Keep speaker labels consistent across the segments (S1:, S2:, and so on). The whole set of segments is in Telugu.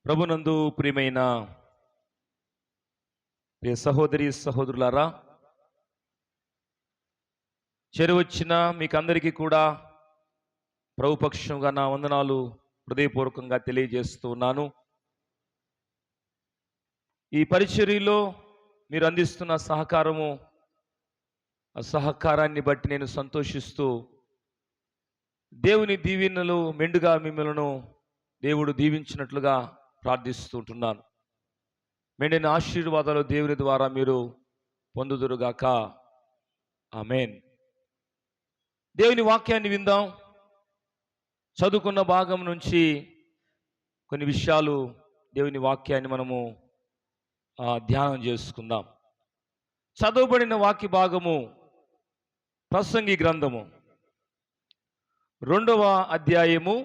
S1: ప్రభునందు ప్రియమైన ప్రియ సహోదరి సహోదరులారా, చేరువచ్చిన మీకందరికీ కూడా ప్రభుపక్షంగా నా వందనాలు హృదయపూర్వకంగా తెలియజేస్తూ ఉన్నాను. ఈ పరిచర్యలో మీరు అందిస్తున్న సహకారము, ఆ సహకారాన్ని బట్టి నేను సంతోషిస్తూ దేవుని దీవెనలు మెండుగా మిమ్మల్ని దేవుడు దీవించినట్లుగా ప్రార్థిస్తుంటున్నాను. మెండిన ఆశీర్వాదాలు దేవుని ద్వారా మీరు పొందుదురుగాక. ఆమేన్. దేవుని వాక్యాన్ని విందాం. చదువుకున్న భాగం నుంచి కొన్ని విషయాలు దేవుని వాక్యాన్ని మనము ధ్యానం చేసుకుందాం. చదవబడిన వాక్య భాగము ప్రసంగి గ్రంథము 2వ అధ్యాయము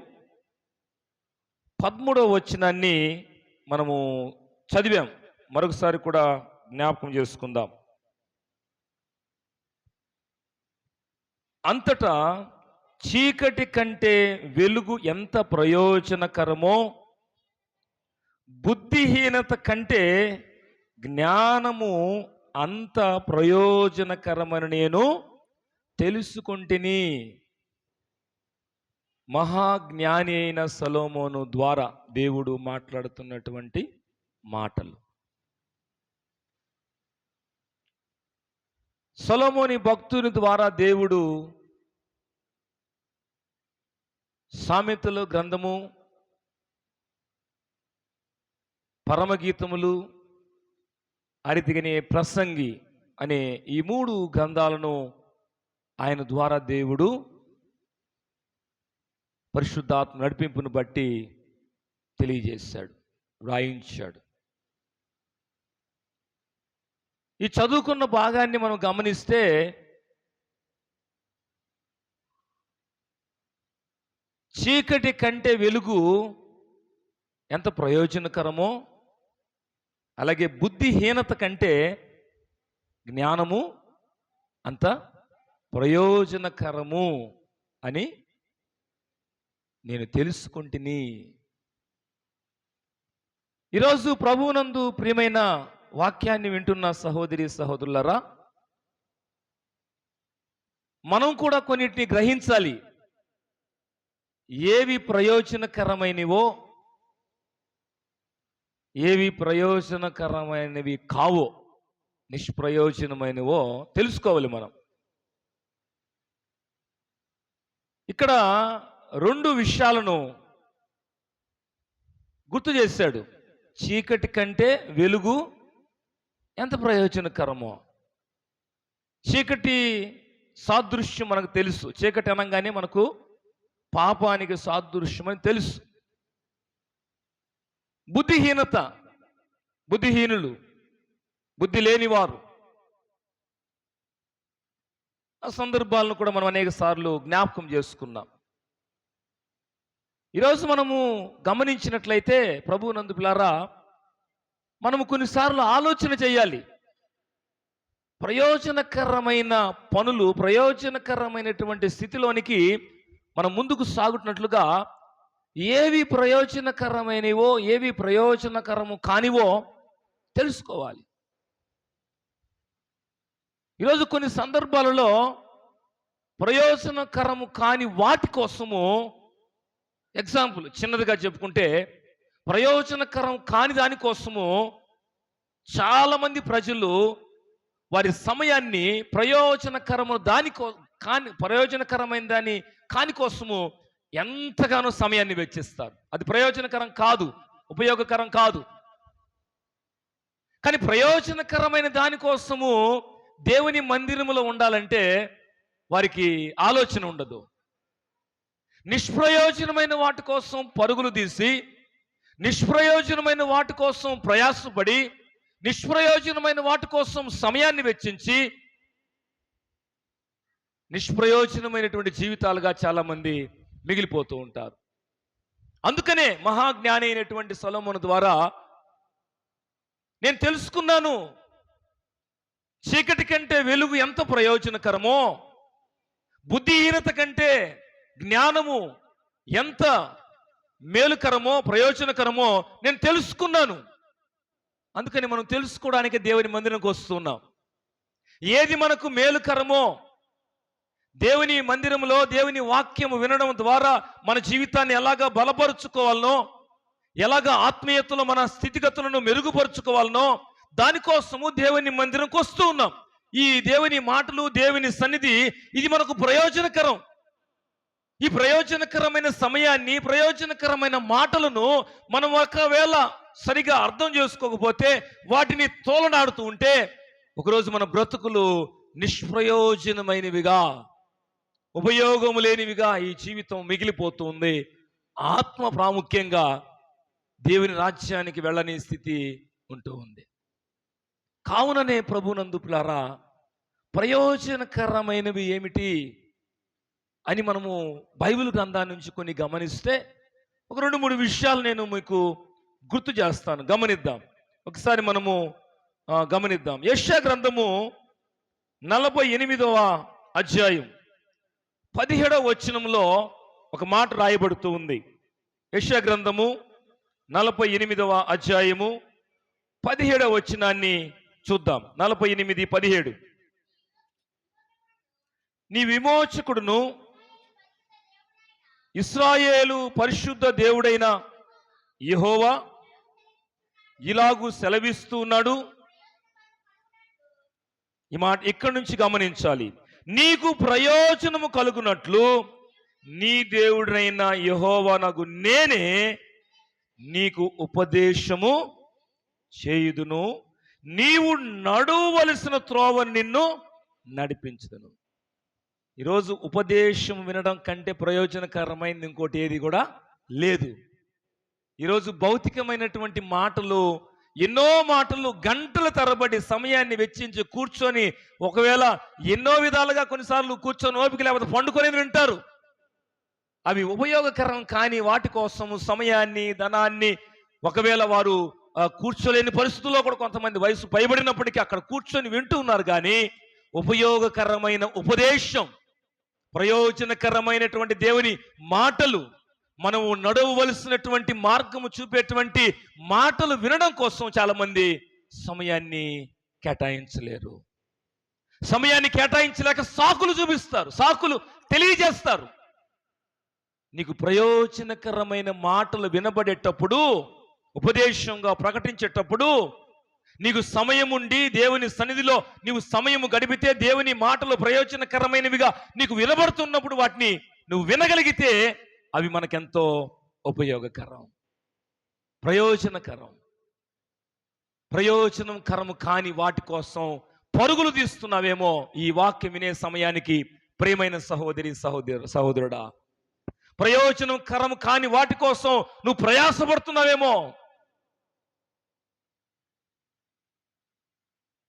S1: 13వ వచనాన్ని మనము చదివాం. మరొకసారి కూడా జ్ఞాపకం చేసుకుందాం. అంతటా చీకటి కంటే వెలుగు ఎంత ప్రయోజనకరమో, బుద్ధిహీనత కంటే జ్ఞానము అంత ప్రయోజనకరమని నేను తెలుసుకొంటిని. మహాజ్ఞాని అయిన సొలొమోను ద్వారా దేవుడు మాట్లాడుతున్నటువంటి మాటలు. సొలొమోని భక్తుని ద్వారా దేవుడు సామెతలు గ్రంథము, పరమగీతములు, అరితిగనే ప్రసంగి అనే ఈ 3 గ్రంథాలను ఆయన ద్వారా దేవుడు పరిశుద్ధాత్మ నడిపింపును బట్టి తెలియజేశాడు, వ్రాయించాడు. ఈ చదువుకున్న భాగాన్ని మనం గమనిస్తే చీకటి కంటే వెలుగు ఎంత ప్రయోజనకరమో, అలాగే బుద్ధిహీనత కంటే జ్ఞానము అంత ప్రయోజనకరము అని నేను తెలుసుకుంటుని. ఈరోజు ప్రభువునందు ప్రియమైన వాక్యాన్ని వింటున్న సహోదరి సహోదరులారా, మనం కూడా కొన్నిటిని గ్రహించాలి. ఏవి ప్రయోజనకరమైనవో, ఏవి ప్రయోజనకరమైనవి కావో, నిష్ప్రయోజనమైనవో తెలుసుకోవాలి మనం. ఇక్కడ 2 విషయాలను గుర్తు చేశాడు. చీకటి కంటే వెలుగు ఎంత ప్రయోజనకరమో. చీకటి సాదృశ్యం మనకు తెలుసు. చీకటి అనగానే మనకు పాపానికి సాదృశ్యం అని తెలుసు. బుద్ధిహీనత, బుద్ధిహీనులు, బుద్ధి లేనివారు, ఆ సందర్భాలను కూడా మనం అనేక సార్లు జ్ఞాపకం చేసుకున్నాం. ఈరోజు మనము గమనించినట్లయితే ప్రభువునందు పిల్లారా, మనము కొన్నిసార్లు ఆలోచన చేయాలి. ప్రయోజనకరమైన పనులు, ప్రయోజనకరమైనటువంటి స్థితిలోనికి మనం ముందుకు సాగుతున్నట్లుగా ఏవి ప్రయోజనకరమైనవో, ఏవి ప్రయోజనకరము కానివో తెలుసుకోవాలి. ఈరోజు కొన్ని సందర్భాలలో ప్రయోజనకరము కాని వాటి కోసము, ఎగ్జాంపుల్ చిన్నదిగా చెప్పుకుంటే, ప్రయోజనకరం కాని దానికోసము చాలామంది ప్రజలు వారి సమయాన్ని ప్రయోజనకరమైన దాని కాని కోసము ఎంతగానో సమయాన్ని వెచ్చిస్తారు. అది ప్రయోజనకరం కాదు, ఉపయోగకరం కాదు. కానీ ప్రయోజనకరమైన దానికోసము దేవుని మందిరములో ఉండాలంటే వారికి ఆలోచన ఉండదు. నిష్ప్రయోజనమైన వాటి కోసం పరుగులు తీసి, నిష్ప్రయోజనమైన వాటి కోసం ప్రయాసపడి, నిష్ప్రయోజనమైన వాటి కోసం సమయాన్ని వెచ్చించి, నిష్ప్రయోజనమైనటువంటి జీవితాలుగా చాలామంది మిగిలిపోతూ ఉంటారు. అందుకనే మహాజ్ఞాని అయినటువంటి సొలొమోను ద్వారా నేను తెలుసుకున్నాను, చీకటి కంటే వెలుగు ఎంత ప్రయోజనకరమో, బుద్ధిహీనత కంటే జ్ఞానము ఎంత మేలుకరమో ప్రయోజనకరమో నేను తెలుసుకున్నాను. అందుకని మనం తెలుసుకోవడానికి దేవుని మందిరంకి వస్తున్నాం. ఏది మనకు మేలుకరమో, దేవుని మందిరంలో దేవుని వాక్యము వినడం ద్వారా మన జీవితాన్ని ఎలాగా బలపరుచుకోవాలనో, ఎలాగా ఆత్మీయతలో మన స్థితిగతులను మెరుగుపరుచుకోవాలనో దానికోసము దేవుని మందిరంకి వస్తూ ఉన్నాం. ఈ దేవుని మాటలు, దేవుని సన్నిధి ఇది మనకు ప్రయోజనకరం. ఈ ప్రయోజనకరమైన సమయాన్ని, ప్రయోజనకరమైన మాటలను మనం ఒకవేళ సరిగా అర్థం చేసుకోకపోతే, వాటిని తోలనాడుతూ ఉంటే ఒకరోజు మన బ్రతుకులు నిష్ప్రయోజనమైనవిగా, ఉపయోగము లేనివిగా ఈ జీవితం మిగిలిపోతుంది. ఆత్మ ప్రాముఖ్యంగా దేవుని రాజ్యానికి వెళ్ళని స్థితి ఉంటూ ఉంది. కావుననే ప్రభునందు పిల్లారా, ప్రయోజనకరమైనవి ఏమిటి అని మనము బైబిల్ గ్రంథాన్ని నుంచి కొన్ని గమనిస్తే ఒక 2-3 విషయాలు నేను మీకు గుర్తు చేస్తాను. గమనిద్దాం. ఒకసారి మనము గమనిద్దాం. యెషయా గ్రంథము 48వ అధ్యాయం 17వ వచనంలో ఒక మాట రాయబడుతూ ఉంది. యెషయా గ్రంథము 48వ అధ్యాయము 17వ వచనాన్ని చూద్దాం. 48:17. నీ విమోచకుడును ఇశ్రాయేలు పరిశుద్ధ దేవుడైన యెహోవా ఇలాగూ సెలవిస్తూ ఉన్నాడు. ఈ మాట ఇక్కడి నుంచి గమనించాలి. నీకు ప్రయోజనము కలుగునట్లు నీ దేవుడైన యెహోవానగు నేనే నీకు ఉపదేశము చేయుదును, నీవు నడువలసిన త్రోవను నిన్ను నడిపించుదును. ఈరోజు ఉపదేశం వినడం కంటే ప్రయోజనకరమైనది ఇంకోటి ఏది కూడా లేదు. ఈరోజు భౌతికమైనటువంటి మాటలు, ఎన్నో మాటలు గంటల తరబడి సమయాన్ని వెచ్చించి కూర్చొని, ఒకవేళ ఎన్నో విధాలుగా కొన్నిసార్లు కూర్చొని ఓపిక లేకపోతే పండుకొని వింటారు. అవి ఉపయోగకరం కాని వాటి కోసము సమయాన్ని, ధనాన్ని, ఒకవేళ వారు కూర్చోలేని పరిస్థితుల్లో కూడా కొంతమంది వయసు పైబడినప్పటికీ అక్కడ కూర్చొని వింటూ ఉన్నారు. కానీ ఉపయోగకరమైన ఉపదేశం, ప్రయోజనకరమైనటువంటి దేవుని మాటలు, మనము నడవవలసినటువంటి మార్గము చూపేటువంటి మాటలు వినడం కోసం చాలా మంది సమయాన్ని కేటాయించలేరు. సమయాన్ని కేటాయించలేక సాకులు చూపిస్తారు, సాకులు తెలియజేస్తారు. నీకు ప్రయోజనకరమైన మాటలు వినబడేటప్పుడు, ఉపదేశంగా ప్రకటించేటప్పుడు నీకు సమయం ఉండి దేవుని సన్నిధిలో నీవు సమయము గడిపితే, దేవుని మాటలు ప్రయోజనకరమైనవిగా నీకు వినబడుతున్నప్పుడు వాటిని నువ్వు వినగలిగితే అవి మనకెంతో ఉపయోగకరం, ప్రయోజనకరం. ప్రయోజనకరము కాని వాటి కోసం పరుగులు తీస్తున్నావేమో ఈ వాక్యం వినే సమయానికి. ప్రియమైన సహోదరి, సహోదరుడా, ప్రయోజనకరము కాని వాటి కోసం నువ్వు ప్రయాసపడుతున్నావేమో.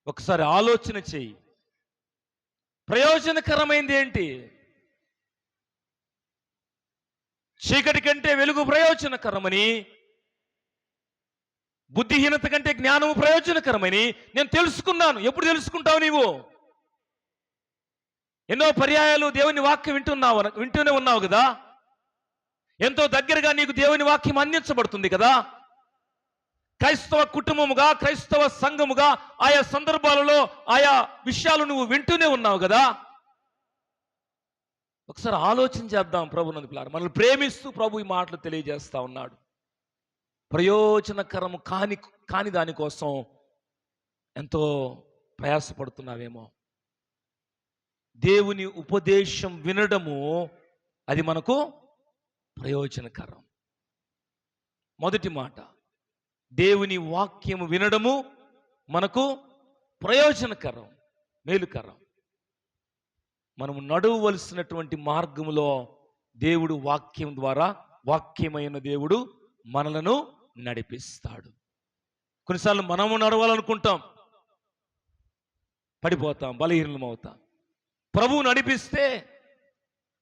S1: ఒకసారి ఆలోచన చెయ్యి. ప్రయోజనకరమైంది ఏంటి? చీకటి కంటే వెలుగు ప్రయోజనకరమని, బుద్ధిహీనత కంటే జ్ఞానము ప్రయోజనకరమని నేను తెలుసుకున్నాను. ఎప్పుడు తెలుసుకుంటావు నీవు? ఎన్నో పర్యాయాలు దేవుని వాక్యం వింటూనే ఉన్నావు కదా. ఎంతో దగ్గరగా నీకు దేవుని వాక్యం అందించబడుతుంది కదా. క్రైస్తవ కుటుంబముగా, క్రైస్తవ సంఘముగా ఆయా సందర్భాలలో ఆయా విషయాలు నువ్వు వింటూనే ఉన్నావు కదా. ఒకసారి ఆలోచన చేద్దాం. ప్రభునందు పిల్లారా, మనల్ని ప్రేమిస్తూ ప్రభు ఈ మాటలు తెలియజేస్తా ఉన్నాడు. ప్రయోజనకరము కాని దానికోసం ఎంతో ప్రయాసపడుతున్నావేమో. దేవుని ఉపదేశం వినడము అది మనకు ప్రయోజనకరం. మొదటి మాట, దేవుని వాక్యము వినడము మనకు ప్రయోజనకరం, మేలుకరం. మనము నడవవలసినటువంటి మార్గములో దేవుడు వాక్యం ద్వారా, వాక్యమైన దేవుడు మనలను నడిపిస్తాడు. కొన్నిసార్లు మనము నడవాలనుకుంటాం, పడిపోతాం, బలహీనం అవుతాం. ప్రభువు నడిపిస్తే,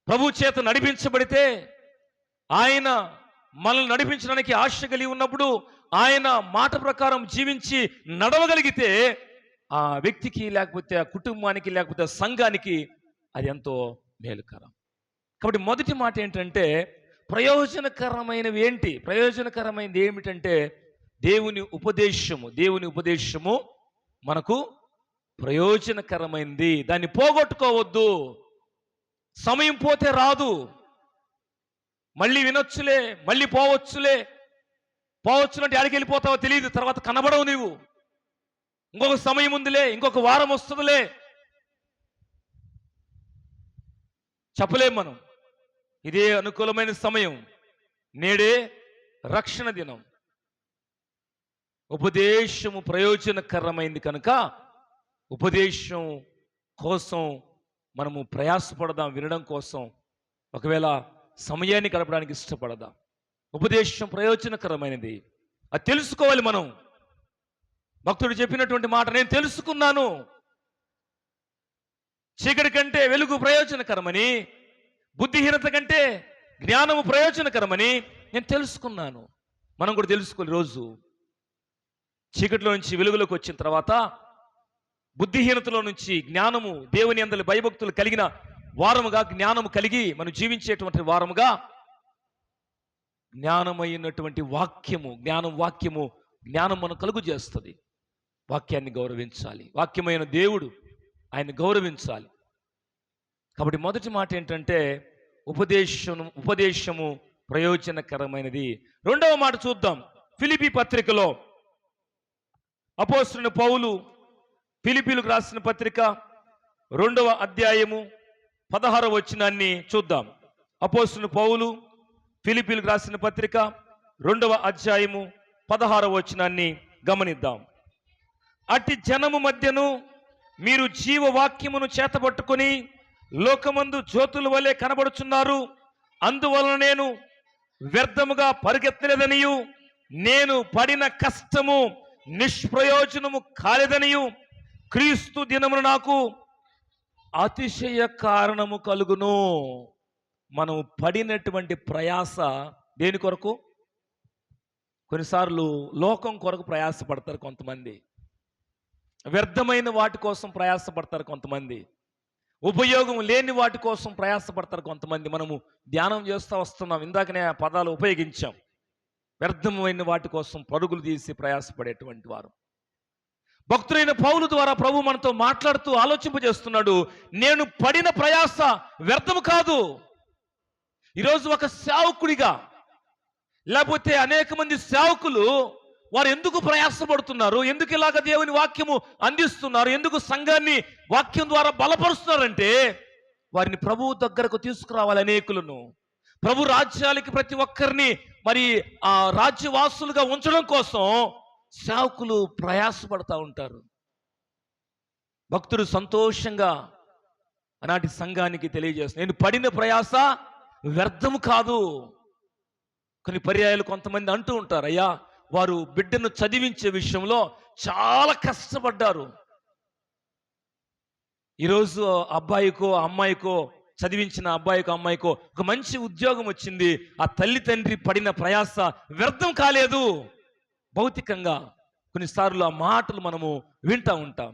S1: ప్రభు చేత నడిపించబడితే, ఆయన మనల్ని నడిపించడానికి ఆశ కలిగి ఉన్నప్పుడు, ఆయన మాట ప్రకారం జీవించి నడవగలిగితే ఆ వ్యక్తికి, లేకపోతే ఆ కుటుంబానికి, లేకపోతే ఆ సంఘానికి అది ఎంతో మేలుకరం. కాబట్టి మొదటి మాట ఏంటంటే, ప్రయోజనకరమైనవి ఏంటి? ప్రయోజనకరమైనది ఏమిటంటే దేవుని ఉపదేశము మనకు ప్రయోజనకరమైనది. దాన్ని పోగొట్టుకోవద్దు. సమయం పోతే రాదు. మళ్ళీ వినొచ్చులే, మళ్ళీ పోవచ్చులంటే ఆడికి వెళ్ళిపోతావో తెలియదు. తర్వాత కనబడవు నీవు. ఇంకొక సమయం ఉందిలే, ఇంకొక వారం వస్తుందిలే, చెప్పలేం మనం. ఇదే అనుకూలమైన సమయం. నేడే రక్షణ దినం. ఉపదేశము ప్రయోజనకరమైంది కనుక ఉపదేశం కోసం మనము ప్రయాసపడదాం. వినడం కోసం ఒకవేళ సమయాన్ని గడపడానికి ఇష్టపడదాం. ఉపదేశం ప్రయోజనకరమైనది, అది తెలుసుకోవాలి మనం. భక్తుడు చెప్పినటువంటి మాట, నేను తెలుసుకున్నాను, చీకటి కంటే వెలుగు ప్రయోజనకరమని, బుద్ధిహీనత కంటే జ్ఞానము ప్రయోజనకరమని నేను తెలుసుకున్నాను. మనం కూడా తెలుసుకోవాలి. రోజు చీకటిలో నుంచి వెలుగులోకి వచ్చిన తర్వాత, బుద్ధిహీనతలో నుంచి జ్ఞానము, దేవుని యందలి భయభక్తులు కలిగిన వారముగా, జ్ఞానము కలిగి మనం జీవించేటువంటి వారముగా, జ్ఞానమైనటువంటి వాక్యము, జ్ఞానం మనం కలుగు చేస్తుంది. వాక్యాన్ని గౌరవించాలి. వాక్యమైన దేవుడు, ఆయన గౌరవించాలి. కాబట్టి మొదటి మాట ఏంటంటే ఉపదేశము ప్రయోజనకరమైనది. రెండవ మాట చూద్దాం. ఫిలిప్పీ పత్రికలో అపోస్తలుడైన పౌలు ఫిలిప్పీలకు రాసిన పత్రిక 2వ అధ్యాయము 16వ వచనాన్ని చూద్దాం. అపోస్తలుడైన పౌలు ఫిలిప్పీలకు రాసిన పత్రిక 2వ అధ్యాయము 16వ వచనాన్ని గమనిద్దాం. అట్టి జనము మధ్యను మీరు జీవవాక్యమును చేతబట్టుకొని లోకమందు జ్యోతుల వలె కనబడుచున్నారు. అందువలన నేను వ్యర్థముగా పరిగెత్తలేదనియు, నేను పడిన కష్టము నిష్ప్రయోజనము కాలేదనియు, క్రీస్తు దినమున నాకు అతిశయ కారణము కలుగును. మనం పడినటువంటి ప్రయాస దేని కొరకు? కొన్నిసార్లు లోకం కొరకు ప్రయాసపడతారు కొంతమంది, వ్యర్థమైన వాటి కోసం ప్రయాసపడతారు కొంతమంది, ఉపయోగం లేని వాటి కోసం ప్రయాసపడతారు కొంతమంది. మనము ధ్యానం చేస్తూ వస్తున్నాం, ఇందాకనే ఆ పదాలు ఉపయోగించాం. వ్యర్థమైన వాటి కోసం పరుగులు తీసి ప్రయాసపడేటువంటి వారు. భక్తులైన పౌలు ద్వారా ప్రభు మనతో మాట్లాడుతూ ఆలోచింపజేస్తున్నాడు, నేను పడిన ప్రయాస వ్యర్థము కాదు. ఈరోజు ఒక సేవకుడిగా, లేకపోతే అనేక మంది సేవకులు వారు ఎందుకు ప్రయాసపడుతున్నారు, ఎందుకు ఇలాగ దేవుని వాక్యము అందిస్తున్నారు, ఎందుకు సంఘాన్ని వాక్యం ద్వారా బలపరుస్తున్నారంటే, వారిని ప్రభు దగ్గరకు తీసుకురావాలి. అనేకులను ప్రభు రాజ్యాలకి ప్రతి ఒక్కరిని మరి ఆ రాజ్యవాసులుగా ఉంచడం కోసం సేవకులు ప్రయాసపడతా ఉంటారు. భక్తుడు సంతోషంగా ఆనాటి సంఘానికి తెలియజేస్తారు, నేను పడిన ప్రయాస వ్యర్థము కాదు. కొన్ని పర్యాయాలు కొంతమంది అంటూ ఉంటారు, అయ్యా వారు బిడ్డను చదివించే విషయంలో చాలా కష్టపడ్డారు. ఈరోజు అబ్బాయికో అమ్మాయికో, చదివించిన అబ్బాయికో అమ్మాయికో ఒక మంచి ఉద్యోగం వచ్చింది. ఆ తల్లి తండ్రి పడిన ప్రయాస వ్యర్థం కాలేదు. భౌతికంగా కొన్నిసార్లు ఆ మాటలు మనము వింటూ ఉంటాం.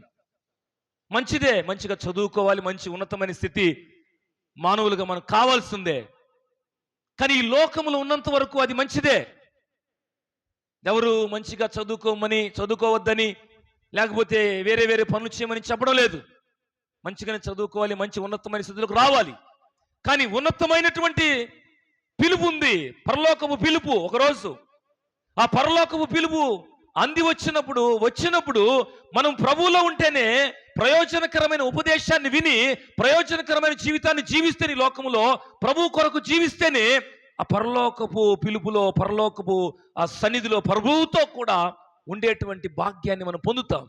S1: మంచిదే, మంచిగా చదువుకోవాలి, మంచి ఉన్నతమైన స్థితి మానవులుగా మనకు కావాల్సిందే. కానీ ఈ లోకంలో ఉన్నంత వరకు అది మంచిదే. ఎవరు మంచిగా చదువుకోవద్దని, లేకపోతే వేరే వేరే పనులు చేయమని చెప్పడం లేదు. మంచిగానే చదువుకోవాలి, మంచి ఉన్నతమైన స్థితిలోకి రావాలి. కానీ ఉన్నతమైనటువంటి పిలుపు ఉంది, పరలోకపు పిలుపు. ఒకరోజు ఆ పరలోకపు పిలుపు అంది వచ్చినప్పుడు మనం ప్రభువులో ఉంటేనే ప్రయోజనకరమైన ఉపదేశాన్ని విని ప్రయోజనకరమైన జీవితాన్ని జీవిస్తేనే, లోకములో ప్రభు కొరకు జీవిస్తేనే ఆ పరలోకపు పిలుపులో, పరలోకపు ఆ సన్నిధిలో ప్రభువుతో కూడా ఉండేటువంటి భాగ్యాన్ని మనం పొందుతాం.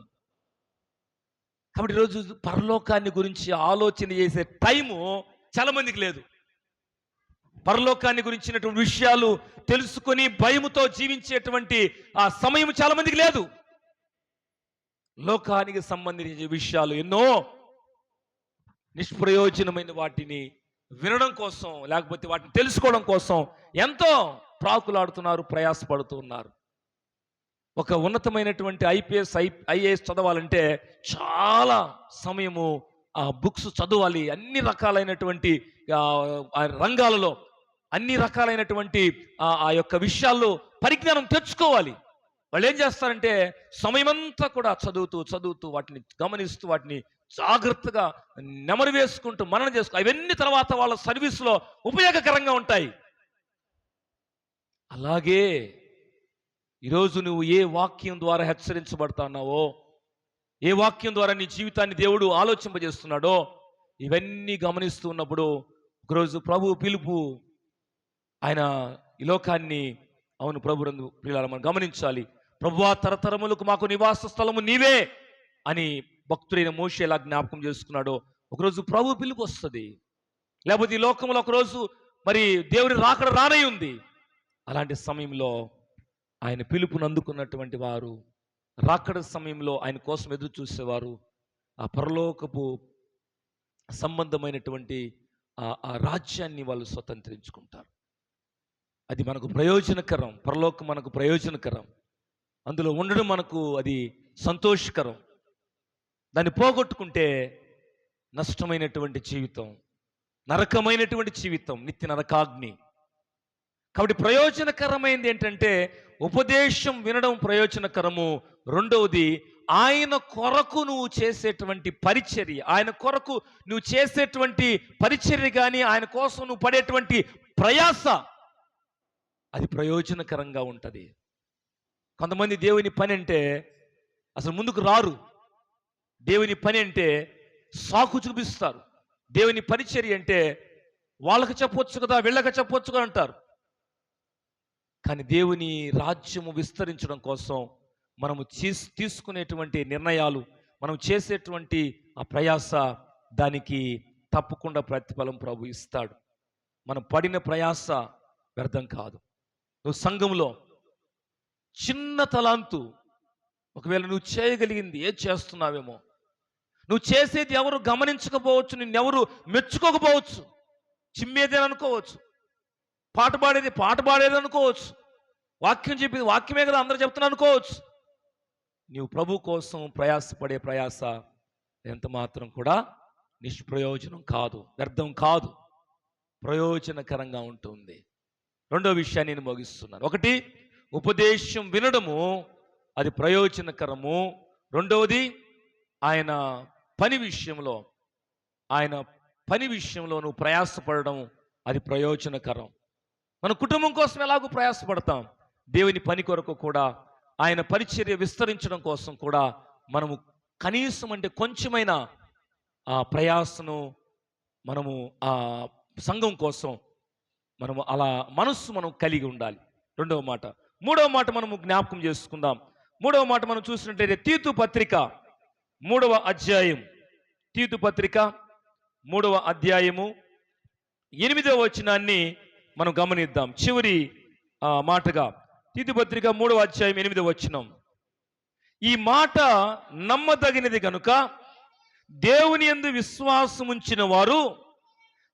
S1: కాబట్టి ఈరోజు పరలోకాన్ని గురించి ఆలోచన చేసే టైము చాలా మందికి లేదు. పరలోకాన్ని గురించినటువంటి విషయాలు తెలుసుకొని భయముతో జీవించేటువంటి ఆ సమయం చాలా మందికి లేదు. లోకానికి సంబంధించిన విషయాలు ఎన్నో నిష్ప్రయోజనమైన వాటిని వినడం కోసం, లేకపోతే వాటిని తెలుసుకోవడం కోసం ఎంతో ప్రాకులాడుతున్నారు, ప్రయాసపడుతూ ఉన్నారు. ఒక ఉన్నతమైనటువంటి ఐఏఎస్ చదవాలంటే చాలా సమయము ఆ బుక్స్ చదవాలి. అన్ని రకాలైనటువంటి రంగాలలో అన్ని రకాలైనటువంటి ఆ యొక్క విషయాల్లో పరిజ్ఞానం తెచ్చుకోవాలి. వాళ్ళు ఏం చేస్తారంటే సమయమంతా కూడా చదువుతూ చదువుతూ వాటిని గమనిస్తూ వాటిని జాగ్రత్తగా నెమరు వేసుకుంటూ మననం చేసుకో, అవన్నీ తర్వాత వాళ్ళ సర్వీస్లో ఉపయోగకరంగా ఉంటాయి. అలాగే ఈరోజు నువ్వు ఏ వాక్యం ద్వారా హెచ్చరించబడుతున్నావో, ఏ వాక్యం ద్వారా నీ జీవితాన్ని దేవుడు ఆలోచింపజేస్తున్నాడో ఇవన్నీ గమనిస్తూ ఉన్నప్పుడు ఒకరోజు ప్రభు పిలుపు, ఆయన ఈ లోకాన్ని, అవును ప్రభునందు ప్రియులారా మనం గమనించాలి. ప్రభువా తరతరములకు మాకు నివాస స్థలము నీవే అని భక్తుడైన మోషే ఎలా జ్ఞాపకం చేసుకున్నాడో ఒకరోజు ప్రభు పిలుపు వస్తుంది. లేకపోతే ఈ లోకంలో ఒకరోజు మరి దేవుని రాకడ రానై ఉంది. అలాంటి సమయంలో ఆయన పిలుపును అందుకున్నటువంటి వారు రాకడ సమయంలో ఆయన కోసం ఎదురు చూసేవారు ఆ పరలోకపు సంబంధమైనటువంటి ఆ రాజ్యాన్ని వాళ్ళు స్వతంత్రించుకుంటారు. అది మనకు ప్రయోజనకరం. పరలోకం మనకు ప్రయోజనకరం. అందులో ఉండడం మనకు అది సంతోషకరం. దాన్ని పోగొట్టుకుంటే నష్టమైనటువంటి జీవితం, నరకమైనటువంటి జీవితం, నిత్య నరకాగ్ని. కాబట్టి ప్రయోజనకరమైనది ఏంటంటే ఉపదేశం వినడం ప్రయోజనకరము. రెండవది ఆయన కొరకు నువ్వు చేసేటువంటి పరిచర్య, ఆయన కొరకు నువ్వు చేసేటువంటి పరిచర్య కానీ ఆయన కోసం నువ్వు పడేటువంటి ప్రయాస అది ప్రయోజనకరంగా ఉంటుంది. కొంతమంది దేవుని పని అంటే అసలు ముందుకు రారు. దేవుని పని అంటే సాకు చూపిస్తారు. దేవుని పరిచర్య అంటే వాళ్ళకి చెప్పొచ్చు కదా, వీళ్ళకి చెప్పొచ్చు కదా అంటారు. కానీ దేవుని రాజ్యము విస్తరించడం కోసం మనము తీసుకునేటువంటి నిర్ణయాలు, మనం చేసేటువంటి ఆ ప్రయాస, దానికి తప్పకుండా ప్రతిఫలం ప్రభు ఇస్తాడు. మనం పడిన ప్రయాస వ్యర్థం కాదు. నువ్వు సంఘంలో చిన్న తలాంతు ఒకవేళ నువ్వు చేయగలిగింది ఏది చేస్తున్నావేమో, నువ్వు చేసేది ఎవరు గమనించకపోవచ్చు, నిన్నెవరు మెచ్చుకోకపోవచ్చు, చిమ్మేదేని అనుకోవచ్చు, పాట పాడేది అనుకోవచ్చు, వాక్యం చెప్పింది వాక్యమే కదా అందరూ చెప్తున్నా అనుకోవచ్చు. నీవు ప్రభు కోసం ప్రయాసపడే ప్రయాస ఎంత మాత్రం కూడా నిష్ప్రయోజనం కాదు, వ్యర్థం కాదు, ప్రయోజనకరంగా ఉంటుంది. రెండో విషయాన్ని నేను ముగిస్తున్నాను. ఒకటి, ఉపదేశం వినడము అది ప్రయోజనకరము. రెండవది ఆయన పని విషయంలో నువ్వు ప్రయాసపడడం అది ప్రయోజనకరం. మన కుటుంబం కోసం ఎలాగో ప్రయాసపడతాం, దేవుని పని కొరకు కూడా, ఆయన పరిచర్య విస్తరించడం కోసం కూడా మనము కనీసం అంటే కొంచెమైనా ఆ ప్రయాసను మనము ఆ సంఘం కోసం మనము అలా మనస్సు మనం కలిగి ఉండాలి. రెండవ మాట. మూడవ మాట మనము జ్ఞాపకం చేసుకుందాం. మూడవ మాట మనం చూసినట్లయితే తీతు పత్రిక 3వ అధ్యాయం, తీతు పత్రిక 3వ అధ్యాయము 8వ వచనాన్ని మనం గమనిద్దాం. చివరి మాటగా తీతు పత్రిక 3వ అధ్యాయం 8వ వచనం. ఈ మాట నమ్మదగినది గనుక దేవుని యందు విశ్వాసముంచిన వారు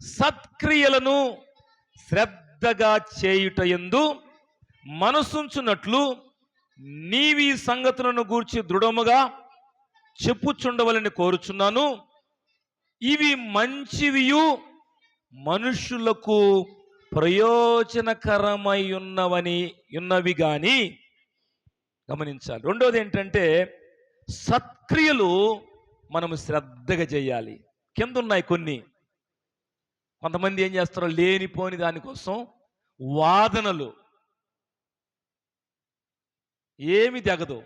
S1: సత్క్రియలను శ్రద్ధగా చేయుట యందు మనసుంచున్నట్లు నీవి సంగతులను గూర్చి దృఢముగా చెప్పుచుండవలని కోరుచున్నాను. ఇవి మంచివియు మనుషులకు ప్రయోజనకరమై ఉన్నవి గాని, గమనించాలి. రెండోది ఏంటంటే సత్క్రియలు మనము శ్రద్ధగా చేయాలి. కింద ఉన్నాయి కొన్ని. కొంతమంది ఏం చేస్తారో లేనిపోని దానికోసం వాదనలు, ఏమి తెగదు,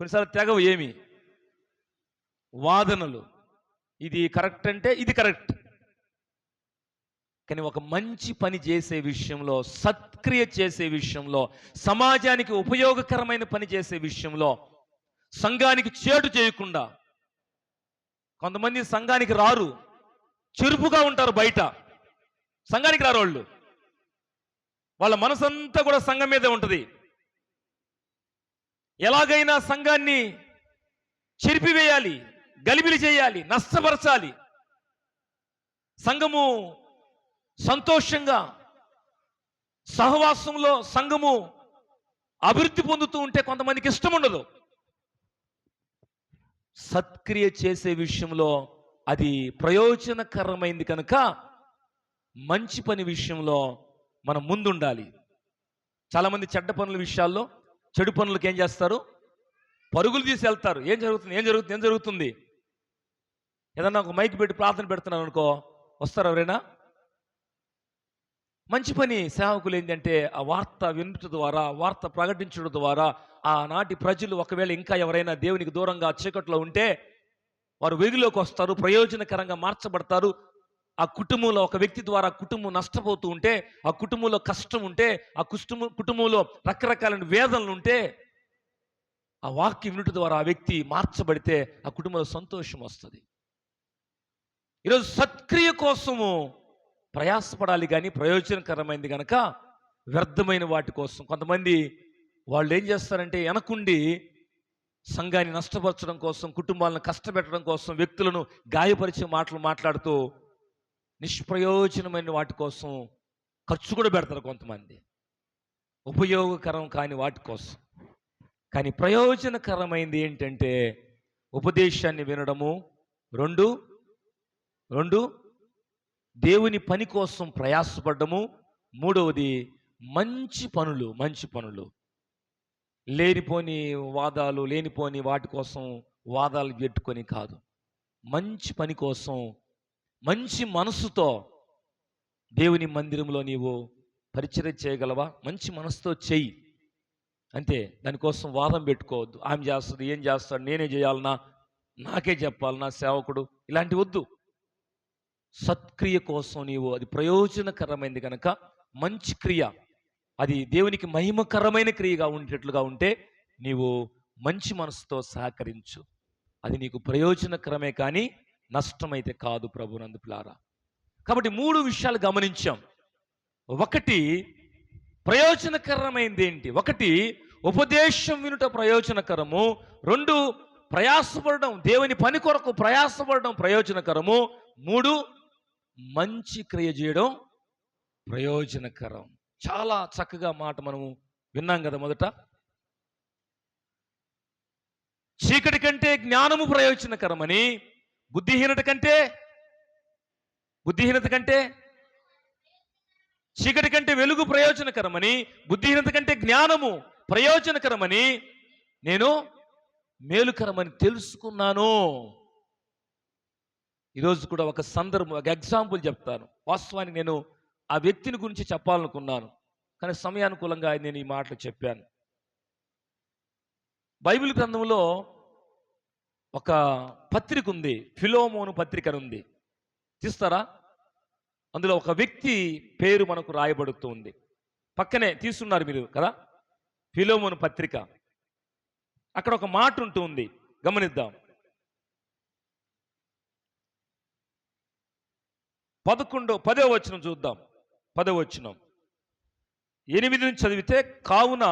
S1: కొన్నిసార్లు తెగవు, ఏమి వాదనలు, ఇది కరెక్ట్ అంటే ఇది కరెక్ట్. కానీ ఒక మంచి పని చేసే విషయంలో, సత్క్రియ చేసే విషయంలో, సమాజానికి ఉపయోగకరమైన పని చేసే విషయంలో, సంఘానికి చేటు చేయకుండా, కొంతమంది సంఘానికి రారు, చెరుపుగా ఉంటారు, బయట సంఘానికి రారు. వాళ్ళ మనసంతా కూడా సంఘం మీదే ఉంటుంది. ఎలాగైనా సంఘాన్ని చెరిపివేయాలి, గలిబిలి చేయాలి, నష్టపరచాలి. సంఘము సంతోషంగా సహవాసంలో సంఘము అభివృద్ధి పొందుతూ ఉంటే కొంతమందికి ఇష్టం ఉండదు. సత్క్రియ చేసే విషయంలో అది ప్రయోజనకరమైంది కనుక మంచి పని విషయంలో మనం ముందుండాలి. చాలామంది చెడ్డ పనుల విషయాల్లో, చెడు పనులకు ఏం చేస్తారు? పరుగులు తీసి వెళ్తారు. ఏం జరుగుతుంది, ఏం జరుగుతుంది, ఏం జరుగుతుంది? ఏదన్నా ఒక మైక్ పెట్టి ప్రార్థన పెడుతున్నాను అనుకో, వస్తారు ఎవరైనా? మంచి పని సేవకులు ఏంటంటే ఆ వార్త వినటం ద్వారా, వార్త ప్రకటించడం ద్వారా ఆనాటి ప్రజలు ఒకవేళ ఇంకా ఎవరైనా దేవునికి దూరంగా చీకట్లో ఉంటే వారు వెలుగులోకి వస్తారు, ప్రయోజనకరంగా మార్చబడతారు. ఆ కుటుంబంలో ఒక వ్యక్తి ద్వారా కుటుంబం నష్టపోతూ ఉంటే, ఆ కుటుంబంలో కష్టం ఉంటే, ఆ కుటుంబంలో రకరకాలైన వేదనలు ఉంటే, ఆ వాక్యం వినుట ద్వారా ఆ వ్యక్తి మార్చబడితే ఆ కుటుంబంలో సంతోషం వస్తుంది. ఈరోజు సత్క్రియ కోసము ప్రయాసపడాలి, కానీ ప్రయోజనకరమైంది కనుక వ్యర్థమైన వాటి కోసం కొంతమంది వాళ్ళు ఏం చేస్తారంటే వెనకుండి సంఘాన్ని నష్టపరచడం కోసం, కుటుంబాలను కష్టపెట్టడం కోసం, వ్యక్తులను గాయపరిచే మాటలు మాట్లాడుతూ నిష్ప్రయోజనమైన వాటి కోసం ఖర్చు కూడా పెడతారు కొంతమంది, ఉపయోగకరం కాని వాటి కోసం. కానీ ప్రయోజనకరమైంది ఏంటంటే ఉపదేశాన్ని వినడము, రెండు దేవుని పని కోసం ప్రయాసపడ్డము, మూడవది మంచి పనులు. లేనిపోని వాదాలు, లేనిపోని వాటి కోసం వాదాలు పెట్టుకొని కాదు, మంచి పని కోసం మంచి మనసుతో దేవుని మందిరంలో నీవు పరిచర్య చేయగలవా? మంచి మనసుతో చెయ్యి అంతే. దానికోసం వాదం పెట్టుకోవద్దు. ఆమె చేస్తుంది, ఏం చేస్తాడు, నేనే చేయాలన్నా, నాకే చెప్పాలన్నా సేవకుడు, ఇలాంటి వద్దు. సత్క్రియ కోసం నీవు అది ప్రయోజనకరమైంది కనుక మంచి క్రియ, అది దేవునికి మహిమకరమైన క్రియగా ఉండేటట్లుగా ఉంటే నీవు మంచి మనసుతో సహకరించు. అది నీకు ప్రయోజనకరమే కానీ నష్టమైతే కాదు ప్రభునందు పిల్లారా. కాబట్టి 3 విషయాలు గమనించాం. ఒకటి ప్రయోజనకరమైంది ఏంటి? ఒకటి ఉపదేశం వినుట ప్రయోజనకరము, 2 ప్రయాసపడడం, దేవుని పని కొరకు ప్రయాసపడడం ప్రయోజనకరము, 3 మంచి క్రియ చేయడం ప్రయోజనకరం. చాలా చక్కగా మాట మనము విన్నాం కదా. మొదట చీకటి కంటే జ్ఞానము ప్రయోజనకరమని, బుద్ధిహీనత కంటే చీకటి కంటే వెలుగు ప్రయోజనకరమని, బుద్ధిహీనత కంటే జ్ఞానము ప్రయోజనకరమని నేను మేలుకరమని తెలుసుకున్నాను. ఈరోజు కూడా ఒక సందర్భం, ఒక ఎగ్జాంపుల్ చెప్తాను. వాస్తవానికి నేను ఆ వ్యక్తిని గురించి చెప్పాలనుకున్నాను, కానీ సమయానుకూలంగా నేను ఈ మాటలు చెప్పాను. బైబిల్ గ్రంథంలో ఒక పత్రిక ఉంది, ఫిలోమోను పత్రిక ఉంది. తీస్తారా? అందులో ఒక వ్యక్తి పేరు మనకు రాయబడుతుంది. పక్కనే తీస్తున్నారు మీరు కదా, ఫిలోమోను పత్రిక. అక్కడ ఒక మాట ఉంటుంది, గమనిద్దాం. 10వ వచనం చూద్దాం. 10వ వచనం 8 నుంచి చదివితే, కావున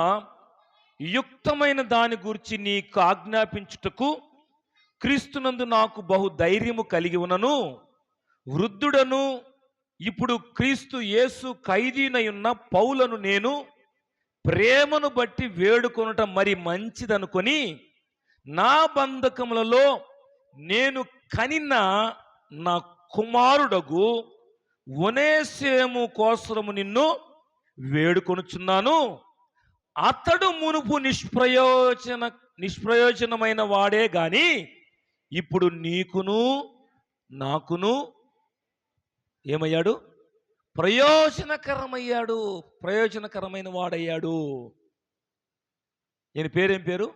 S1: యుక్తమైన దాని గురించి నీకు ఆజ్ఞాపించుటకు క్రీస్తునందు నాకు బహు ధైర్యము కలిగి ఉన్నను, వృద్ధుడను ఇప్పుడు క్రీస్తు యేసు ఖైదీనయున్న పౌలను నేను ప్రేమను బట్టి వేడుకొనుట మరి మంచిదనుకొని నా బంధకములలో నేను కనిన నా కుమారుడగు ఒనేసిము కోసము నిన్ను వేడుకొనుచున్నాను. అతడు మునుపు నిష్ప్రయోజనమైన వాడే గాని ఇప్పుడు నీకును నాకును ఏమయ్యాడు? ప్రయోజనకరమైన వాడయ్యాడు. ఈయన పేరేం పేరు?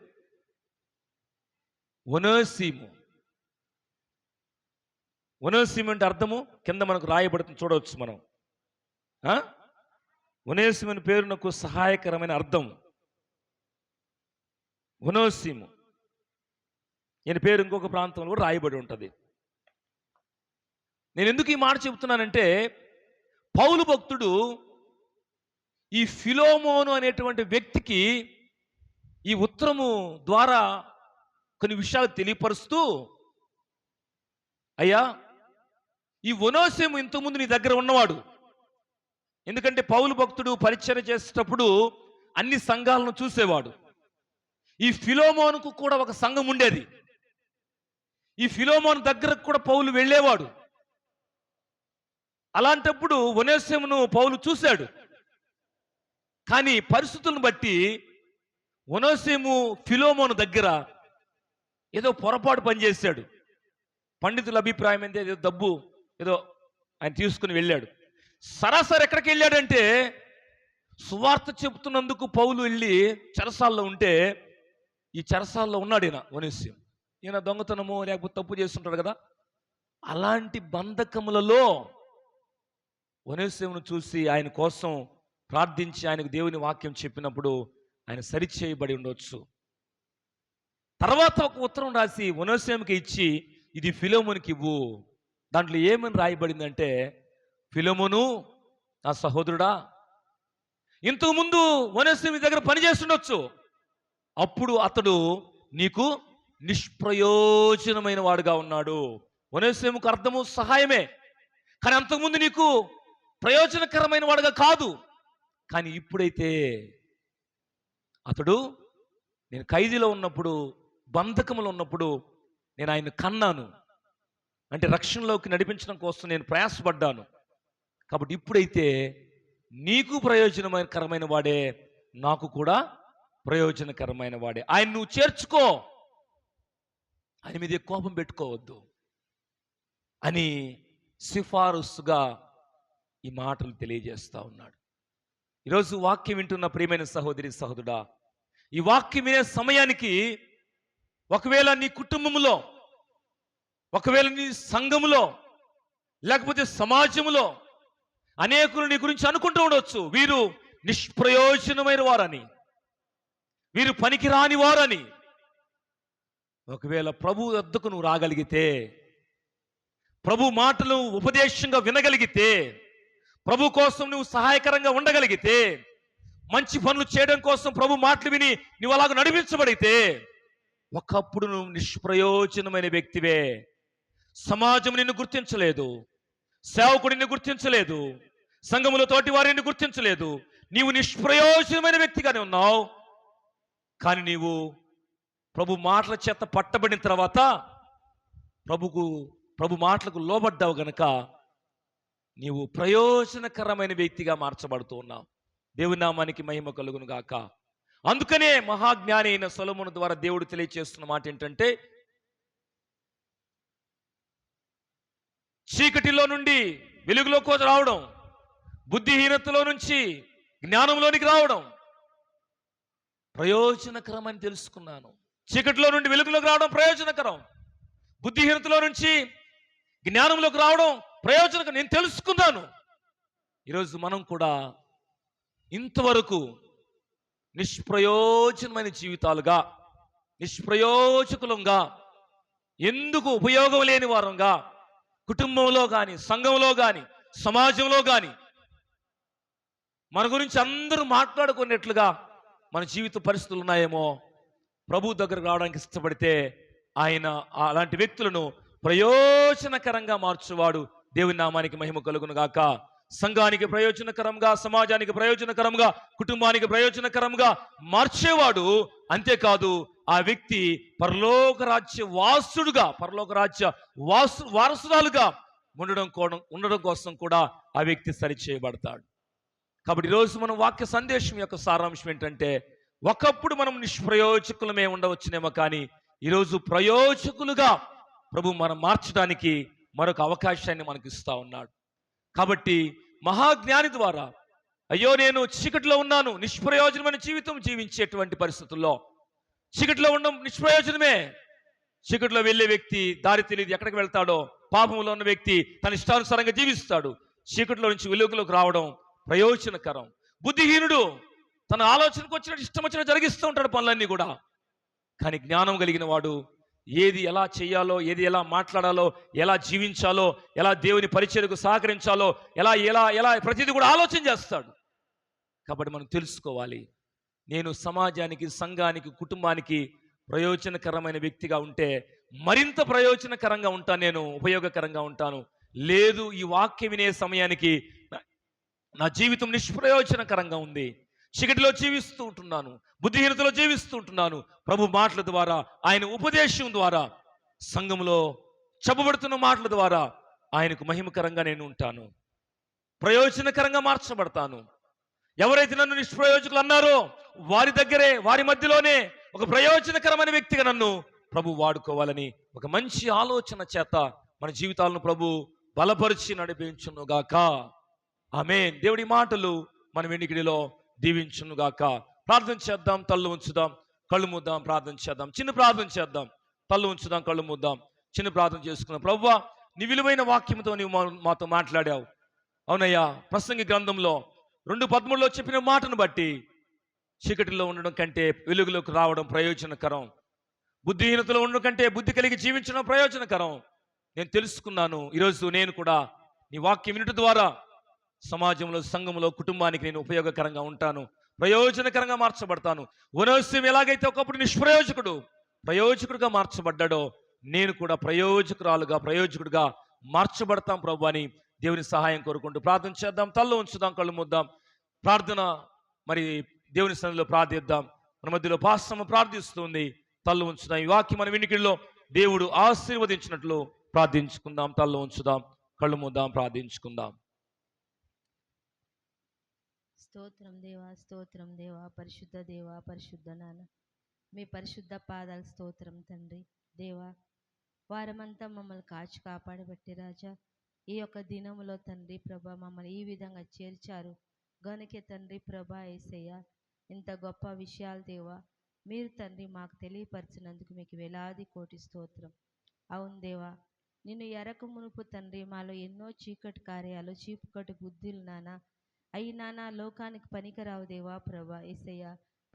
S1: ఒనేసిము. ఒనేసిము అంటే అర్థము కింద మనకు రాయబడుతుంది, చూడవచ్చు మనం. ఒనేసిము అనే పేరు నాకు సహాయకరమైన అర్థం. ఒనేసిము ఈయన పేరు ఇంకొక ప్రాంతంలో కూడా రాయబడి ఉంటుంది. నేను ఎందుకు ఈ మాట చెబుతున్నానంటే, పౌలు భక్తుడు ఈ ఫిలోమోను అనేటువంటి వ్యక్తికి ఈ ఉత్తరము ద్వారా కొన్ని విషయాలు తెలియపరుస్తూ, అయ్యా, ఈ ఒనేసిము ఇంతకుముందు నీ దగ్గర ఉన్నవాడు. ఎందుకంటే పౌలు భక్తుడు పరిచర్య చేసేటప్పుడు అన్ని సంఘాలను చూసేవాడు. ఈ ఫిలోమోనుకు కూడా ఒక సంఘం ఉండేది. ఈ ఫిలోమోను దగ్గరకు కూడా పౌలు వెళ్ళేవాడు. అలాంటప్పుడు ఒనేసిమును పౌలు చూశాడు. కానీ పరిస్థితులను బట్టి ఒనేసిము ఫిలోమోను దగ్గర ఏదో పొరపాటు పనిచేశాడు. పండితుల అభిప్రాయం ఏంటి, ఏదో డబ్బు ఏదో ఆయన తీసుకుని వెళ్ళాడు. సరాసరి ఎక్కడికి వెళ్ళాడంటే, సువార్త చెబుతున్నందుకు పౌలు వెళ్ళి చెరసాల్లో ఉంటే, ఈ చెరసాల్లో ఉన్నాడు ఈయన ఒనేసిము. ఈయన దొంగతనము లేకపోతే తప్పు చేస్తుంటాడు కదా, అలాంటి బంధకములలో ఒనేసిమును చూసి ఆయన కోసం ప్రార్థించి ఆయనకు దేవుని వాక్యం చెప్పినప్పుడు ఆయన సరిచేయబడి ఉండొచ్చు. తర్వాత ఒక ఉత్తరం రాసి ఒనేసిముకి ఇచ్చి, ఇది ఫిలోమోనుకి ఇవ్వు. దాంట్లో ఏమని రాయబడిందంటే, ఫిలోమోను నా సహోదరుడా, ఇంతకుముందు ఒనేసిము దగ్గర పనిచేస్తుండొచ్చు, అప్పుడు అతడు నీకు నిష్ప్రయోజనమైన వాడుగా ఉన్నాడు. ఒనేసిముకు అర్థము సహాయమే, కానీ అంతకుముందు నీకు ప్రయోజనకరమైన వాడుగా కాదు. కానీ ఇప్పుడైతే అతడు, నేను ఖైదీలో ఉన్నప్పుడు, బంధకములో ఉన్నప్పుడు నేను ఆయన కన్నాను, అంటే రక్షణలోకి నడిపించడం కోసం నేను ప్రయాసపడ్డాను. కాబట్టి ఇప్పుడైతే నీకు ప్రయోజనకరమైన వాడే, నాకు కూడా ప్రయోజనకరమైన వాడే. ఆయన నువ్వు చేర్చుకో, ఆయన మీద కోపం పెట్టుకోవద్దు అని సిఫారసుగా ఈ మాటలు తెలియజేస్తా ఉన్నాడు. ఈరోజు వాక్యం వింటున్న ప్రియమైన సహోదరి సహోదరుడా, ఈ వాక్యం వినే సమయానికి ఒకవేళ నీ కుటుంబంలో, ఒకవేళ నీ సంఘములో, లేకపోతే సమాజంలో అనేకులు నీ గురించి అనుకుంటూ ఉండవచ్చు, వీరు నిష్ప్రయోజనమైన వారని, వీరు పనికిరాని వారని. ఒకవేళ ప్రభు వద్దకు నువ్వు రాగలిగితే, ప్రభు మాటలు ఉపదేశంగా వినగలిగితే, ప్రభు కోసం నువ్వు సహాయకరంగా ఉండగలిగితే, మంచి పనులు చేయడం కోసం ప్రభు మాటలు విని నువ్వు అలాగ నడిపించబడితే, ఒకప్పుడు నువ్వు నిష్ప్రయోజనమైన వ్యక్తివే. సమాజం నిన్ను గుర్తించలేదు, సేవకుడు నిన్ను గుర్తించలేదు, సంఘములో తోటి వారు నిన్ను గుర్తించలేదు, నీవు నిష్ప్రయోజనమైన వ్యక్తిగానే ఉన్నావు. కానీ నీవు ప్రభు మాటల చేత పట్టబడిన తర్వాత ప్రభు మాటలకు లోబడ్డావు గనక నీవు ప్రయోజనకరమైన వ్యక్తిగా మార్చబడుతూ ఉన్నావు. దేవుని నామానికి మహిమ కలుగును గాక. అందుకనే మహాజ్ఞాని అయిన సొలొమోను ద్వారా దేవుడు తెలియజేస్తున్న మాట ఏంటంటే, చీకటిలో నుండి వెలుగులోకి రావడం, బుద్ధిహీనతలో నుంచి జ్ఞానంలోనికి రావడం ప్రయోజనకరమని తెలుసుకున్నాను. చీకటిలో నుండి వెలుగులోకి రావడం ప్రయోజనకరం, బుద్ధిహీనతలో నుంచి జ్ఞానంలోకి రావడం ప్రయోజనకరం నేను తెలుసుకున్నాను. ఈరోజు మనం కూడా ఇంతవరకు నిష్ప్రయోజనమైన జీవితాలుగా, నిష్ప్రయోజకులంగా, ఎందుకు ఉపయోగం లేని వారంగా, కుటుంబంలో కానీ, సంఘంలో కానీ, సమాజంలో కానీ మన గురించి అందరూ మాట్లాడుకునేట్లుగా మన జీవిత పరిస్థితులు ఉన్నాయేమో. ప్రభు దగ్గరకు రావడానికి ఇష్టపడితే ఆయన అలాంటి వ్యక్తులను ప్రయోజనకరంగా మార్చువాడు. దేవుని నామానికి మహిమ కలుగును గాక. సంఘానికి ప్రయోజనకరంగా, సమాజానికి ప్రయోజనకరంగా, కుటుంబానికి ప్రయోజనకరంగా మార్చేవాడు. అంతేకాదు, ఆ వ్యక్తి పరలోక రాజ్య వాసుడుగా, పరలోక రాజ్య వారసురాలుగా ఉండడం కోసం కూడా ఆ వ్యక్తి సరిచేయబడతాడు. కాబట్టి ఈరోజు మనం వాక్య సందేశం యొక్క సారాంశం ఏంటంటే, ఒకప్పుడు మనం నిష్ప్రయోజకులమే ఉండవచ్చునేమో, కానీ ఈరోజు ప్రయోజకులుగా ప్రభు మనం మార్చడానికి మరొక అవకాశాన్ని మనకు ఇస్తా ఉన్నాడు. కాబట్టి మహాజ్ఞాని ద్వారా, అయ్యో నేను చీకటిలో ఉన్నాను, నిష్ప్రయోజనమైన జీవితం జీవించేటువంటి పరిస్థితుల్లో, చీకటిలో ఉండడం నిష్ప్రయోజనమే. చీకటిలో వెళ్ళే వ్యక్తి దారి తెలియదు, ఎక్కడికి వెళ్తాడో. పాపంలో ఉన్న వ్యక్తి తన ఇష్టానుసారంగా జీవిస్తాడు. చీకటిలో నుంచి వెలుగులోకి రావడం ప్రయోజనకరం. బుద్ధిహీనుడు తన ఆలోచనకు వచ్చినట్టు ఇష్టం వచ్చినట్టు జరిగిస్తూ ఉంటాడు పనులన్నీ కూడా. కానీ జ్ఞానం కలిగిన వాడు ఏది ఎలా చేయాలో, ఏది ఎలా మాట్లాడాలో, ఎలా జీవించాలో, ఎలా దేవుని పరిచర్యకు సహకరించాలో, ఎలా ఎలా ఎలా ప్రతిదీ కూడా ఆలోచన చేస్తాడు. కాబట్టి మనం తెలుసుకోవాలి, నేను సమాజానికి, సంఘానికి, కుటుంబానికి ప్రయోజనకరమైన వ్యక్తిగా ఉంటే మరింత ప్రయోజనకరంగా ఉంటాను, నేను ఉపయోగకరంగా ఉంటాను. లేదు, ఈ వాక్యం వినే సమయానికి నా జీవితం నిష్ప్రయోజనకరంగా ఉంది, చీకటిలో జీవిస్తూ ఉంటున్నాను, బుద్ధిహీనతలో జీవిస్తూ ఉంటున్నాను, ప్రభు మాటల ద్వారా, ఆయన ఉపదేశం ద్వారా, సంఘంలో చెప్పబడుతున్న మాటల ద్వారా ఆయనకు మహిమకరంగా నేను ఉంటాను. ప్రయోజనకరంగా మార్చబడతాను. ఎవరైతే నన్ను నిష్ప్రయోజకులు అన్నారో వారి దగ్గరే, వారి మధ్యలోనే ఒక ప్రయోజనకరమైన వ్యక్తిగా నన్ను ప్రభు వాడుకోవాలని ఒక మంచి ఆలోచన చేత మన జీవితాలను ప్రభు బలపరిచి నడిపించునుగాక. ఆమేన్. దేవుడి మాటలు మన వెనుకడిలో దీవించునుగాక. ప్రార్థన చేద్దాం, తల్లు ఉంచుదాం, కళ్ళు మూద్దాం, ప్రార్థన చేద్దాం. చిన్న ప్రార్థన చేద్దాం, తల్లు ఉంచుదాం, కళ్ళు మూద్దాం, చిన్న ప్రార్థన చేసుకుందాం. ప్రభువా, నీ విలువైన వాక్యంతో నీవు మాతో మాట్లాడావు. అవునయ్యా, ప్రసంగి గ్రంథంలో 2:13 చెప్పిన మాటను బట్టి చీకటిలో ఉండడం కంటే వెలుగులోకి రావడం ప్రయోజనకరం, బుద్ధిహీనతలో ఉండడం కంటే బుద్ధి కలిగి జీవించడం ప్రయోజనకరం నేను తెలుసుకున్నాను. ఈరోజు నేను కూడా నీ వాక్యం వినుట ద్వారా సమాజంలో, సంఘంలో, కుటుంబానికి నేను ఉపయోగకరంగా ఉంటాను, ప్రయోజనకరంగా మార్చబడతాను. వనవస్యం ఎలాగైతే ఒకప్పుడు నిష్ప్రయోజకుడు ప్రయోజకుడుగా మార్చబడ్డాడో నేను కూడా ప్రయోజకుడుగా మార్చబడతాం ప్రభు అని దేవుని సహాయం కోరుకుంటూ ప్రార్థన చేద్దాం. తల్లో ఉంచుదాం, కళ్ళు ముద్దాం. ప్రార్థన మరి దేవుని సన్నిధిలో ప్రార్థిద్దాం. మన మధ్యలో పాస్టమ్మ ప్రార్థిస్తుంది. తల్లు ఉంచుదాం. ఈ వాక్యం మన వినికిడిలో దేవుడు ఆశీర్వదించినట్లు ప్రార్థించుకుందాం. తల్లు ఉంచుదాం, కళ్ళు ముద్దాం, ప్రార్థించుకుందాం.
S2: స్తోత్రం దేవా, స్తోత్రం దేవా, పరిశుద్ధ దేవా, పరిశుద్ధ నాన్న, మీ పరిశుద్ధ పాదాల స్తోత్రం తండ్రి. దేవా, వారమంతా మమ్మల్ని కాచి కాపాడబట్టి రాజా, ఈ యొక్క దినములో తండ్రి ప్రభా మమ్మల్ని ఈ విధంగా చేర్చారు గనుకే తండ్రి ప్రభా యేసయ్య, ఇంత గొప్ప విషయాలు దేవా మీరు తండ్రి మాకు తెలియపరిచినందుకు మీకు వేలాది కోటి స్తోత్రం. అవును దేవా, నిన్ను ఎరక మునుపు తండ్రి మాలో ఎన్నో చీకటి కార్యాలు, చీకటి బుద్ధులు నాన్న అయి నాన్న లోకానికి పనికిరావు దేవా ప్రభా యేసయ్య.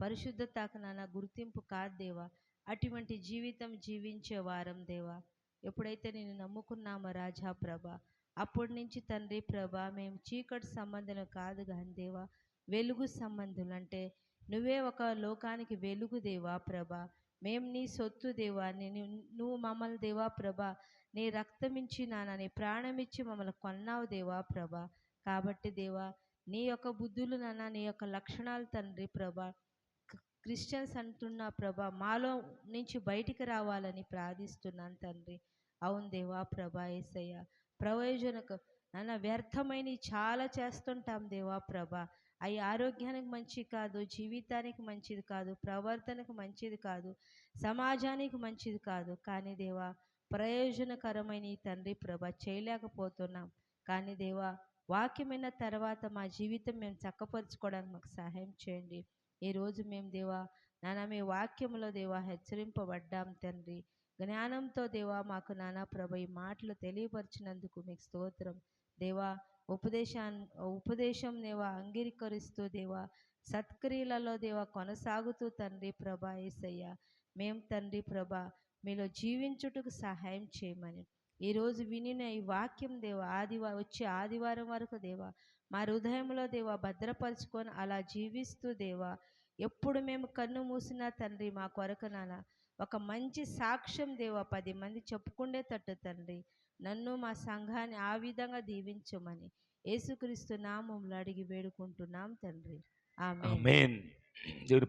S2: పరిశుద్ధతకు నాన్న గుర్తింపు కాదు దేవా. అటువంటి జీవితం జీవించే వారం దేవా. ఎప్పుడైతే నేను నమ్ముకున్నామో రాజా ప్రభా, అప్పటి నుంచి తండ్రి ప్రభా మేము చీకటి సంబంధులు కాదు కానీ దేవా, వెలుగు సంబంధులు. అంటే నువ్వే ఒక లోకానికి వెలుగు దేవా ప్రభా. మేము నీ సొత్తు దేవా. నువ్వు మమ్మల్ని దేవా ప్రభా నీ రక్తమిచ్చి నాన్న నీ ప్రాణమిచ్చి మమ్మల్ని కొన్నావు దేవా ప్రభా. కాబట్టి దేవా, నీ యొక్క బుద్ధులు నాన్న, నీ యొక్క లక్షణాలు తండ్రి ప్రభా క్రిస్టియన్స్ అంటున్న ప్రభా మాలో నుంచి బయటికి రావాలని ప్రార్థిస్తున్నాను తండ్రి. అవును దేవా ప్రభా యేసయ్య, ప్రయోజనక నాన్న వ్యర్థమైనవి చాలా చేస్తుంటాం దేవా ప్రభా. అవి ఆరోగ్యానికి మంచిది కాదు, జీవితానికి మంచిది కాదు, ప్రవర్తనకు మంచిది కాదు, సమాజానికి మంచిది కాదు. కానీ దేవా, ప్రయోజనకరమైన తండ్రి ప్రభా చేయలేకపోతున్నాం. కానీ దేవా, వాక్యమైన తర్వాత మా జీవితం మేము చక్కపరుచుకోవడానికి మాకు సహాయం చేయండి. ఈరోజు మేము దేవా నాన్న మీ వాక్యంలో దేవా హెచ్చరింపబడ్డాం తండ్రి. జ్ఞానంతో దేవా మాకు నానా ప్రభ ఈ మాటలు తెలియపరిచినందుకు మీకు స్తోత్రం దేవా. ఉపదేశం దేవా అంగీకరిస్తూ దేవా సత్క్రియలలో దేవా కొనసాగుతూ తండ్రి ప్రభా యేసయ్య, మేము తండ్రి ప్రభా మీలో జీవించుటకు సహాయం చేయమని ఈరోజు వినిన ఈ వాక్యం దేవా వచ్చే ఆదివారం వరకు దేవా మా హృదయంలో దేవా భద్రపరుచుకొని అలా జీవిస్తూ దేవా ఎప్పుడు మేము కన్ను మూసినా తండ్రి మా కొరకు నాన్న ఒక మంచి సాక్ష్యం దేవా 10 మంది చెప్పుకుండేటట్టు తండ్రి నన్ను మా సంఘాన్ని ఆ విధంగా దీవించమని యేసుక్రీస్తు నామములో అడిగి వేడుకుంటున్నాం తండ్రి. ఆమేన్.
S1: ఆమేన్. దేవుడి